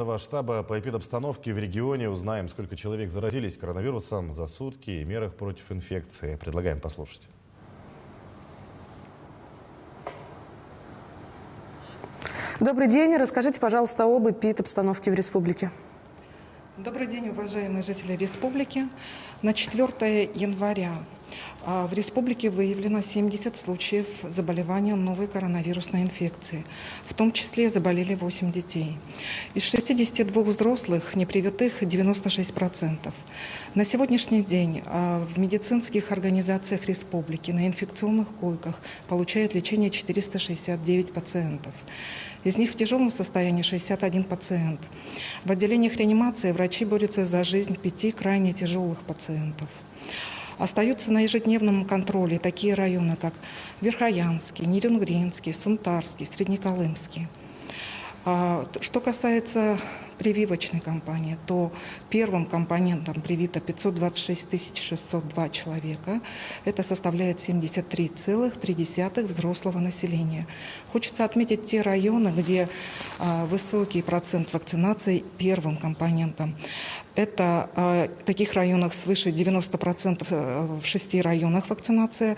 Штаба по эпидобстановке в регионе узнаем, сколько человек заразились коронавирусом за сутки и мерах против инфекции. Предлагаем послушать. Добрый день. Расскажите, пожалуйста, об эпидобстановке в республике. Добрый день, уважаемые жители республики. На 4 января в республике выявлено 70 случаев заболевания новой коронавирусной инфекцией. В том числе заболели 8 детей. Из 62 взрослых непривитых 96%. На сегодняшний день в медицинских организациях республики на инфекционных койках получают лечение 469 пациентов. Из них в тяжелом состоянии 61 пациент. В отделениях реанимации врачи борются за жизнь 5 крайне тяжелых пациентов. Остаются на ежедневном контроле такие районы, как Верхоянский, Нерюнгринский, Сунтарский, Среднеколымский. Что касается прививочной кампании, то первым компонентом привито 526 602 человека. Это составляет 73,3% взрослого населения. Хочется отметить те районы, где высокий процент вакцинации первым компонентом. Это в таких районах свыше 90% в 6 районах вакцинация.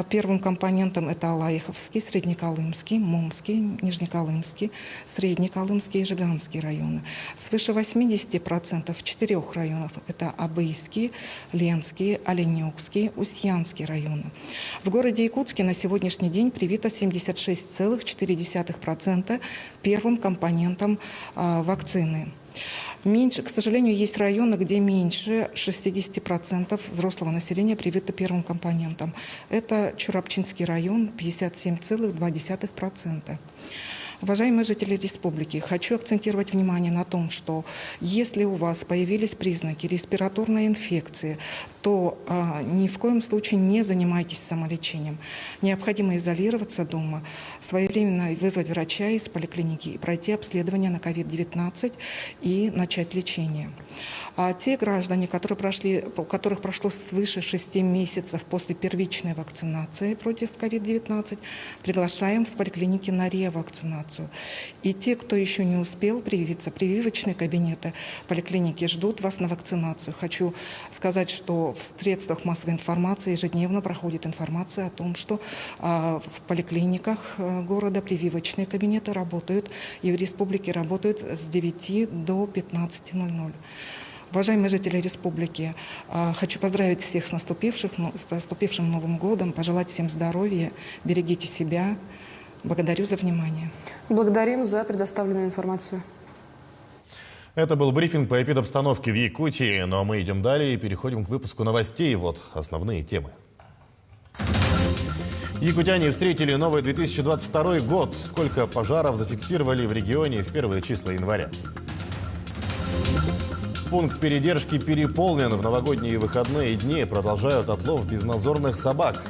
Первым компонентом это Алаиховский, Среднеколымский, Момский, Нижнеколымский, Среднеколымский и Жиганский районы. Свыше 80% в 4 районах это Абыйский, Ленский, Оленёкский, Устьянский районы. В городе Якутске на сегодняшний день привито 76,4% первым компонентом вакцины. Меньше, к сожалению, есть районы, где меньше 60% взрослого населения привито первым компонентом. Это Чурапчинский район, 57,2%. Уважаемые жители республики, хочу акцентировать внимание на том, что если у вас появились признаки респираторной инфекции, то ни в коем случае не занимайтесь самолечением. Необходимо изолироваться дома, своевременно вызвать врача из поликлиники и пройти обследование на COVID-19 и начать лечение. А те граждане, у которых прошло свыше 6 месяцев после первичной вакцинации против COVID-19, приглашаем в поликлинике на ревакцинацию. И те, кто еще не успел привиться, прививочные кабинеты поликлиники ждут вас на вакцинацию. Хочу сказать, что в средствах массовой информации ежедневно проходит информация о том, что в поликлиниках города прививочные кабинеты работают, и в республике работают с 9 до 15:00. Уважаемые жители республики, хочу поздравить всех с наступившим Новым годом, пожелать всем здоровья, берегите себя. Благодарю за внимание. Благодарим за предоставленную информацию. Это был брифинг по эпидобстановке в Якутии, но мы идем далее и переходим к выпуску новостей. Вот основные темы. Якутяне встретили новый 2022 год. Сколько пожаров зафиксировали в регионе в первые числа января? Пункт передержки переполнен. В новогодние выходные дни продолжают отлов безнадзорных собак.